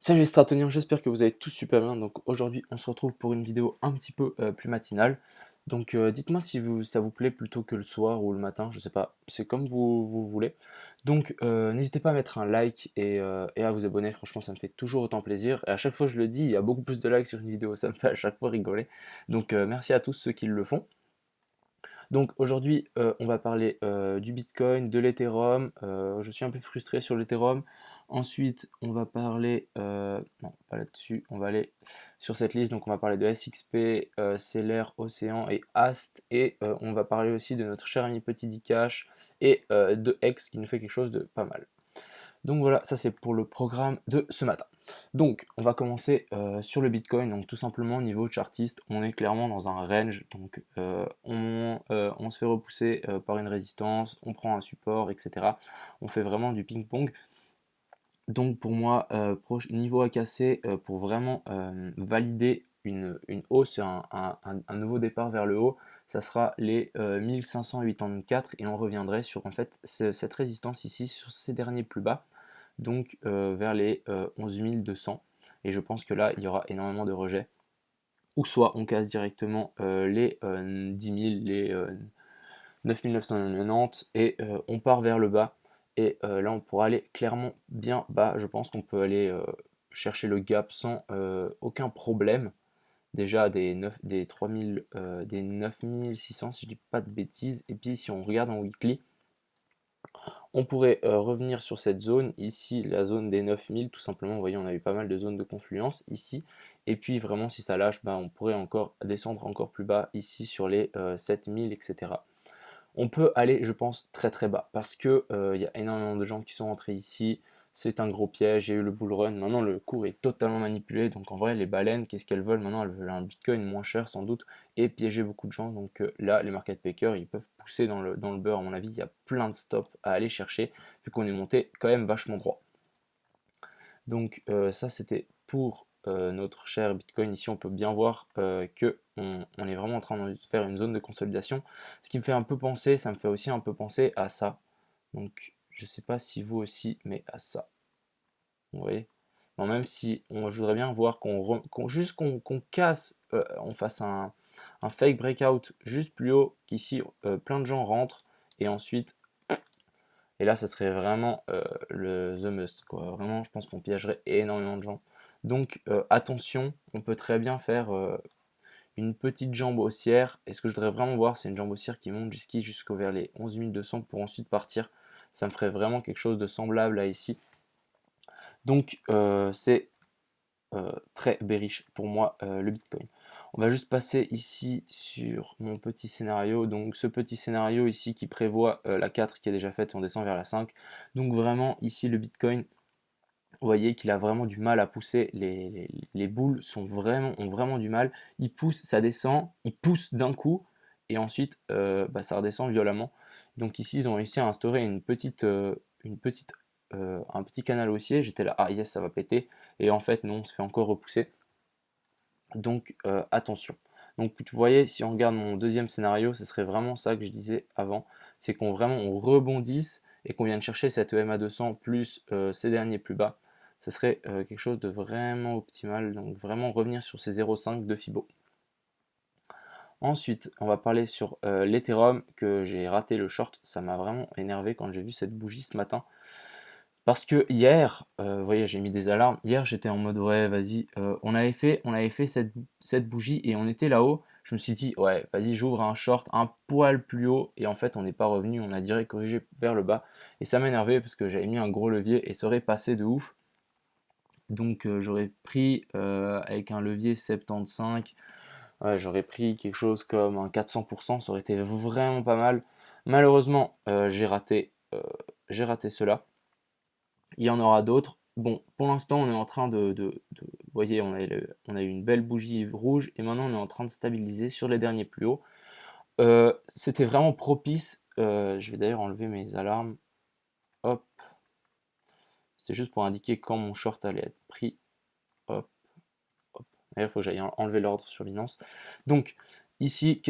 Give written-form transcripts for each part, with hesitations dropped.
Salut les Stratoniens, j'espère que vous allez tous super bien. Donc aujourd'hui, on se retrouve pour une vidéo un petit peu plus matinale. Donc dites-moi si ça vous plaît plutôt que le soir ou le matin, je sais pas, c'est comme vous voulez. Donc n'hésitez pas à mettre un like et à vous abonner, franchement ça me fait toujours autant plaisir. Et à chaque fois je le dis, il y a beaucoup plus de likes sur une vidéo, ça me fait à chaque fois rigoler. Donc merci à tous ceux qui le font. Donc aujourd'hui, on va parler du Bitcoin, de l'Ethereum. Je suis un peu frustré sur l'Ethereum. Ensuite, on va parler, non, pas là-dessus, on va aller sur cette liste. Donc on va parler de SXP, Celer, Océan et Ast. Et on va parler aussi de notre cher ami Petit Dcash et de X qui nous fait quelque chose de pas mal. Donc voilà, ça c'est pour le programme de ce matin. Donc on va commencer sur le Bitcoin. Donc tout simplement niveau chartiste, on est clairement dans un range. Donc on se fait repousser par une résistance, on prend un support, etc. On fait vraiment du ping-pong. Donc pour moi, niveau à casser, pour vraiment valider une hausse, un nouveau départ vers le haut, ça sera les 1584 et on reviendrait sur en fait cette résistance ici sur ces derniers plus bas, donc vers les 11 200. Et je pense que là, il y aura énormément de rejets. Ou soit on casse directement les 10 000, les 9990 et on part vers le bas. Et là, on pourra aller clairement bien bas. Je pense qu'on peut aller chercher le gap sans aucun problème. Déjà des 3000, des 9600 si je dis pas de bêtises. Et puis si on regarde en weekly, on pourrait revenir sur cette zone, ici la zone des 9000 tout simplement, vous voyez on a eu pas mal de zones de confluence ici, et puis vraiment si ça lâche, bah, on pourrait encore descendre encore plus bas ici sur les 7000 etc. On peut aller je pense très très bas, parce que il y a énormément de gens qui sont entrés ici, c'est un gros piège, il y a eu le bull run, maintenant le cours est totalement manipulé, donc en vrai les baleines, qu'est-ce qu'elles veulent maintenant? Elles veulent un bitcoin moins cher sans doute, et piéger beaucoup de gens, donc là les market makers ils peuvent pousser dans le beurre à mon avis, il y a plein de stops à aller chercher, vu qu'on est monté quand même vachement droit. Donc ça c'était pour notre cher Bitcoin. Ici on peut bien voir que on est vraiment en train de faire une zone de consolidation. Ce qui me fait un peu penser, ça me fait aussi un peu penser à ça. Donc je sais pas si vous aussi, mais à ça. Vous voyez? Bon, même si je voudrais bien voir juste qu'on casse, on fasse un fake breakout juste plus haut, qu'ici plein de gens rentrent et ensuite et là, ça serait vraiment le the must, quoi. Vraiment, je pense qu'on piégerait énormément de gens. Donc, attention, on peut très bien faire une petite jambe haussière. Et ce que je voudrais vraiment voir, c'est une jambe haussière qui monte jusqu'au vers les 11 200 pour ensuite partir. Ça me ferait vraiment quelque chose de semblable à ici. Donc, c'est très bearish pour moi le Bitcoin. On va juste passer ici sur mon petit scénario. Donc ce petit scénario ici qui prévoit la 4 qui est déjà faite, on descend vers la 5. Donc vraiment ici le Bitcoin, vous voyez qu'il a vraiment du mal à pousser. Les boules ont vraiment du mal. Il pousse, ça descend, il pousse d'un coup et ensuite bah, ça redescend violemment. Donc ici ils ont réussi à instaurer un petit canal haussier. J'étais là, ah yes ça va péter. Et en fait non, on se fait encore repousser. Donc attention. Donc vous voyez, si on regarde mon deuxième scénario, ce serait vraiment ça que je disais avant, c'est qu'on vraiment on rebondisse et qu'on vienne chercher cette EMA 200 plus ces derniers plus bas. Ce serait quelque chose de vraiment optimal, donc vraiment revenir sur ces 0,5 de Fibo. Ensuite, on va parler sur l'Ethereum, que j'ai raté le short, ça m'a vraiment énervé quand j'ai vu cette bougie ce matin. Parce que hier, vous voyez, j'ai mis des alarmes. Hier, j'étais en mode ouais, vas-y. On avait fait cette bougie et on était là-haut. Je me suis dit ouais, vas-y, j'ouvre un short un poil plus haut et en fait, on n'est pas revenu. On a direct corrigé vers le bas et ça m'énervait parce que j'avais mis un gros levier et ça aurait passé de ouf. Donc j'aurais pris avec un levier 75. Ouais, j'aurais pris quelque chose comme un 400%. Ça aurait été vraiment pas mal. Malheureusement, j'ai raté cela. Il y en aura d'autres. Bon, pour l'instant, on est en train vous voyez, on a eu une belle bougie rouge et maintenant on est en train de stabiliser sur les derniers plus hauts. C'était vraiment propice. Je vais d'ailleurs enlever mes alarmes. Hop, c'était juste pour indiquer quand mon short allait être pris. Hop, hop. D'ailleurs, il faut que j'aille enlever l'ordre sur Binance. Donc, ici,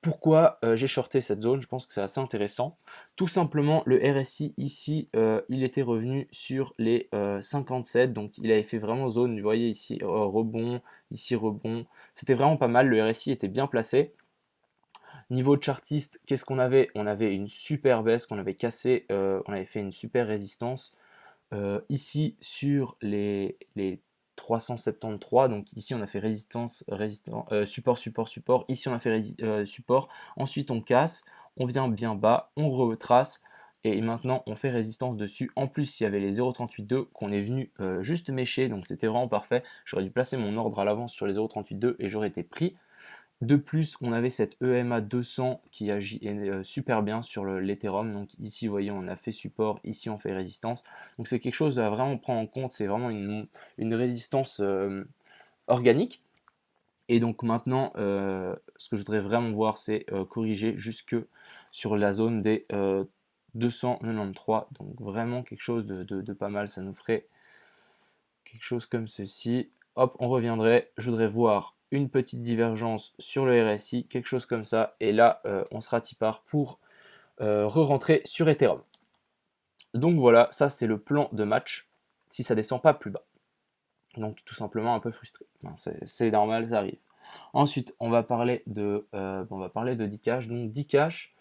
pourquoi j'ai shorté cette zone? Je pense que c'est assez intéressant. Tout simplement, le RSI ici, il était revenu sur les 57, donc il avait fait vraiment zone, vous voyez ici rebond, ici rebond. C'était vraiment pas mal, le RSI était bien placé. Niveau chartiste, qu'est-ce qu'on avait? On avait une super baisse qu'on avait cassée, on avait fait une super résistance. Ici sur les 373, donc ici on a fait support, support, support, ici on a fait support, ensuite on casse, on vient bien bas, on retrace, et maintenant on fait résistance dessus. En plus il y avait les 0,382 qu'on est venu juste mécher, donc c'était vraiment parfait. J'aurais dû placer mon ordre à l'avance sur les 0,382 et j'aurais été pris. De plus, on avait cette EMA 200 qui agit super bien sur l'Ethereum. Donc ici, vous voyez, on a fait support, ici on fait résistance. Donc c'est quelque chose à vraiment prendre en compte, c'est vraiment une résistance organique. Et donc maintenant, ce que je voudrais vraiment voir, c'est corriger jusque sur la zone des 293. Donc vraiment quelque chose de pas mal, ça nous ferait quelque chose comme ceci. Hop, on reviendrait. Je voudrais voir une petite divergence sur le RSI, quelque chose comme ça. Et là, on sera tipard pour re-rentrer sur Ethereum. Donc voilà, ça c'est le plan de match si ça descend pas plus bas. Donc tout simplement un peu frustré. C'est normal, ça arrive. Ensuite, on va parler de Dcash. Donc Dcash,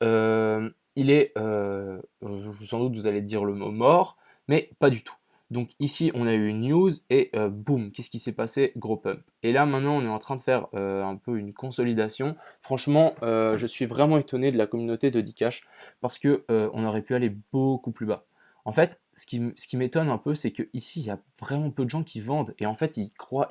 il est, sans doute vous allez dire le mot mort, mais pas du tout. Donc ici, on a eu une news et boum, qu'est-ce qui s'est passé? Gros pump. Et là, maintenant, on est en train de faire un peu une consolidation. Franchement, je suis vraiment étonné de la communauté de Dcash parce que on aurait pu aller beaucoup plus bas. En fait, ce qui m'étonne un peu, c'est que ici, il y a vraiment peu de gens qui vendent et en fait, ils croient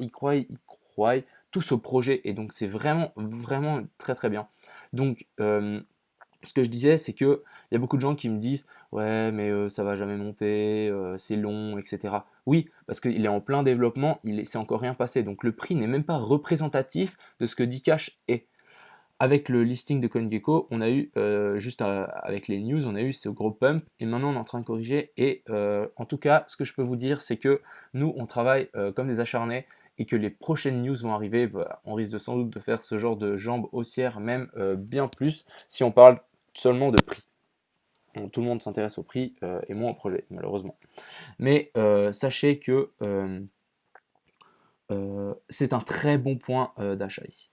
tous au projet et donc c'est vraiment, vraiment très très bien. Donc, ce que je disais, c'est que il y a beaucoup de gens qui me disent ouais, mais ça va jamais monter, c'est long, etc. Oui, parce qu'il est en plein développement, c'est encore rien passé. Donc le prix n'est même pas représentatif de ce que Dcash est. Avec le listing de CoinGecko, on a eu, avec les news, on a eu ce gros pump et maintenant on est en train de corriger. Et en tout cas, ce que je peux vous dire, c'est que nous, on travaille comme des acharnés et que les prochaines news vont arriver. Bah, on risque sans doute de faire ce genre de jambes haussières, même bien plus, si on parle seulement de prix. Donc, tout le monde s'intéresse au prix et moins au projet, malheureusement. Mais sachez que c'est un très bon point d'achat ici.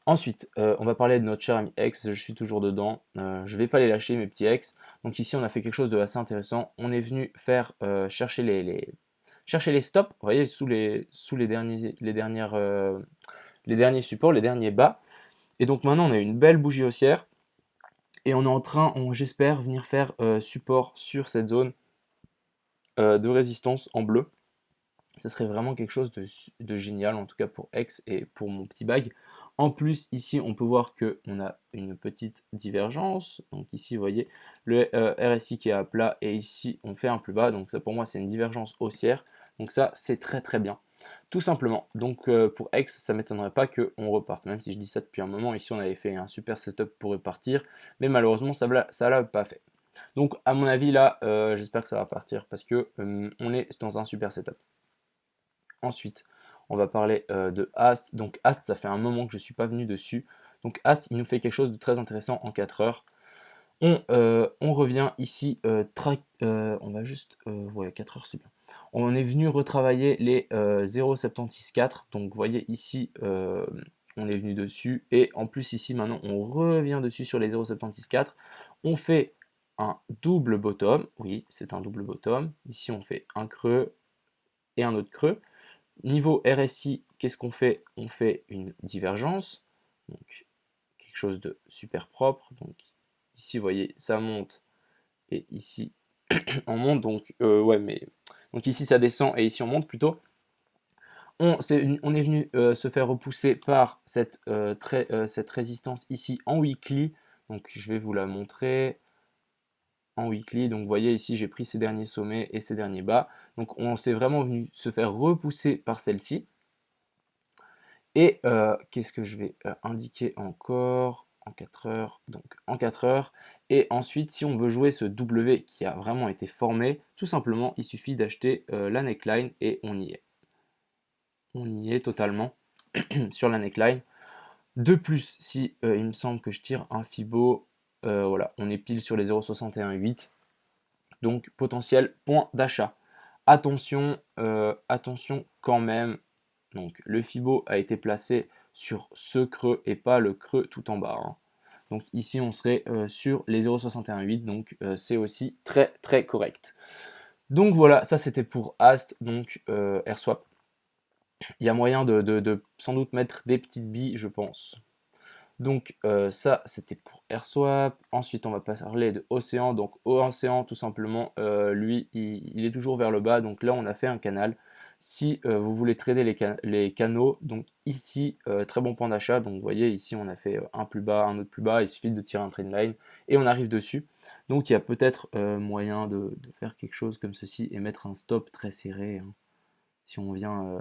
Ensuite, on va parler de notre cher ami X, je suis toujours dedans, je ne vais pas les lâcher mes petits X. Donc ici on a fait quelque chose de assez intéressant, on est venu faire chercher les stops, vous voyez, sous les derniers supports, les derniers bas. Et donc maintenant on a une belle bougie haussière, et on est en train, j'espère, venir faire support sur cette zone de résistance en bleu. Ce serait vraiment quelque chose de génial, en tout cas pour X et pour mon petit bag. En plus, ici, on peut voir qu'on a une petite divergence. Donc ici, vous voyez, le RSI qui est à plat et ici, on fait un plus bas. Donc ça, pour moi, c'est une divergence haussière. Donc ça, c'est très très bien. Tout simplement. Donc pour X, ça ne m'étonnerait pas qu'on reparte. Même si je dis ça depuis un moment, ici, on avait fait un super setup pour repartir. Mais malheureusement, ça ne l'a pas fait. Donc à mon avis, là, j'espère que ça va partir parce que on est dans un super setup. Ensuite, on va parler de Ast. Donc Ast, ça fait un moment que je ne suis pas venu dessus. Donc Ast, il nous fait quelque chose de très intéressant en 4 heures. On revient ici, on va juste, ouais, 4 heures c'est bien. On est venu retravailler les 0,764. Donc vous voyez ici, on est venu dessus. Et en plus ici, maintenant, on revient dessus sur les 0,764. On fait un double bottom. Oui, c'est un double bottom. Ici, on fait un creux et un autre creux. Niveau RSI, qu'est-ce qu'on fait? On fait une divergence, donc quelque chose de super propre. Donc ici, vous voyez, ça monte et ici, on monte. Donc, ouais, mais donc ici, ça descend et ici, on monte plutôt. On est venu se faire repousser par cette résistance ici en weekly. Donc, je vais vous la montrer en weekly. Donc vous voyez ici, j'ai pris ces derniers sommets et ces derniers bas. Donc on s'est vraiment venu se faire repousser par celle-ci. Et qu'est-ce que je vais indiquer encore en 4 heures? Donc en 4 heures. Et ensuite, si on veut jouer ce W qui a vraiment été formé, tout simplement, il suffit d'acheter la neckline et on y est. On y est totalement sur la neckline. De plus, si il me semble que je tire un Fibo, voilà, on est pile sur les 0,618. Donc potentiel point d'achat. Attention, attention quand même. Donc le Fibo a été placé sur ce creux et pas le creux tout en bas, hein. Donc ici on serait sur les 0,618, donc c'est aussi très très correct. Donc voilà, ça c'était pour Ast, donc AirSwap. Il y a moyen de sans doute mettre des petites billes, je pense. Donc ça, c'était pour AirSwap. Ensuite, on va parler de Océan. Donc Océan, tout simplement, lui, il est toujours vers le bas. Donc là, on a fait un canal. Si vous voulez trader les canaux, donc ici, très bon point d'achat. Donc vous voyez, ici, on a fait un plus bas, un autre plus bas. Il suffit de tirer un trendline et on arrive dessus. Donc il y a peut-être moyen de faire quelque chose comme ceci et mettre un stop très serré, hein. Si on vient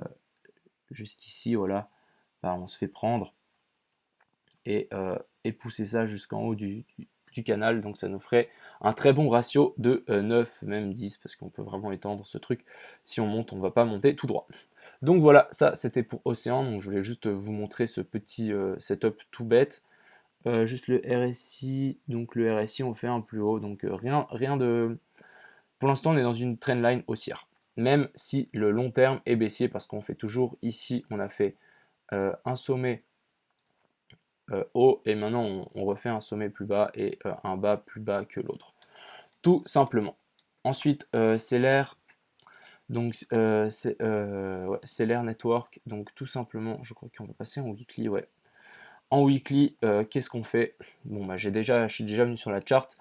jusqu'ici, voilà, bah, on se fait prendre et pousser ça jusqu'en haut du canal. Donc ça nous ferait un très bon ratio de 9, même 10, parce qu'on peut vraiment étendre ce truc. Si on monte, on ne va pas monter tout droit. Donc voilà, ça c'était pour Océan. Donc je voulais juste vous montrer ce petit setup tout bête. Juste le RSI, donc le RSI on fait un plus haut, donc rien de... Pour l'instant on est dans une trendline haussière, même si le long terme est baissier, parce qu'on fait toujours ici, on a fait un sommet haut et maintenant on refait un sommet plus bas et un bas plus bas que l'autre, tout simplement. Ensuite c'est l'air, donc ouais, c'est l'air network, donc tout simplement je crois qu'on va passer en weekly. Ouais, en weekly qu'est-ce qu'on fait? Bon bah je suis déjà venu sur la chart.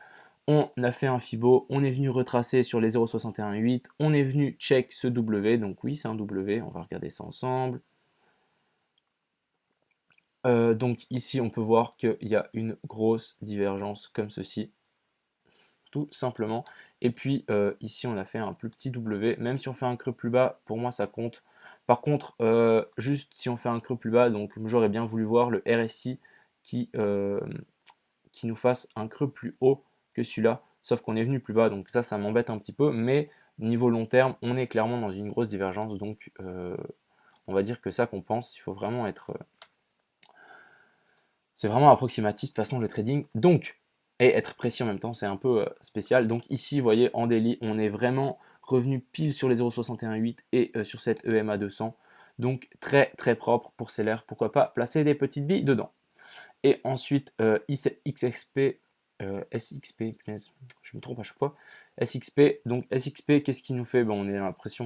On a fait un Fibo, on est venu retracer sur les 0,618, on est venu check ce W, donc oui c'est un W, on va regarder ça ensemble. Donc ici, on peut voir qu'il y a une grosse divergence comme ceci, tout simplement. Et puis ici, on a fait un plus petit W. Même si on fait un creux plus bas, pour moi, ça compte. Par contre, juste si on fait un creux plus bas, donc j'aurais bien voulu voir le RSI qui nous fasse un creux plus haut que celui-là. Sauf qu'on est venu plus bas, donc ça m'embête un petit peu. Mais niveau long terme, on est clairement dans une grosse divergence. Donc on va dire que ça compense. Il faut vraiment être... C'est vraiment approximatif de toute façon le trading. Donc, et être précis en même temps, c'est un peu spécial. Donc ici, vous voyez, en daily, on est vraiment revenu pile sur les 0,618 et sur cette EMA 200. Donc très très propre pour Seller. Pourquoi pas placer des petites billes dedans. Et ensuite, XXP, SXP, punaise, je me trompe à chaque fois. SXP, donc SXP, qu'est-ce qui nous fait? Bon, on est l'impression,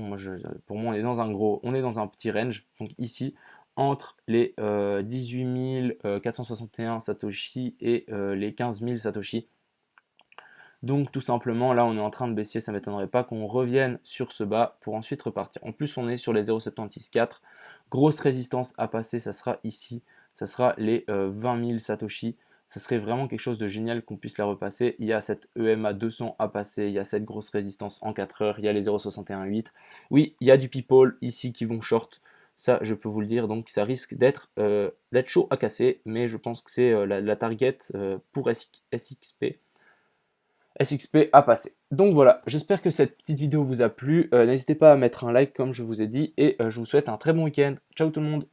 pour moi, on est dans un gros, on est dans un petit range. Donc ici, entre les 18 461 Satoshi et les 15 000 Satoshi. Donc tout simplement, là on est en train de baisser, ça ne m'étonnerait pas qu'on revienne sur ce bas pour ensuite repartir. En plus on est sur les 0,764, grosse résistance à passer, ça sera ici, ça sera les 20 000 Satoshi. Ça serait vraiment quelque chose de génial qu'on puisse la repasser. Il y a cette EMA 200 à passer, il y a cette grosse résistance en 4 heures, il y a les 0,618. Oui, il y a du people ici qui vont short, ça je peux vous le dire, donc ça risque d'être chaud à casser, mais je pense que c'est la target pour SXP. SXP à passer. Donc voilà, j'espère que cette petite vidéo vous a plu. N'hésitez pas à mettre un like comme je vous ai dit et je vous souhaite un très bon week-end. Ciao tout le monde!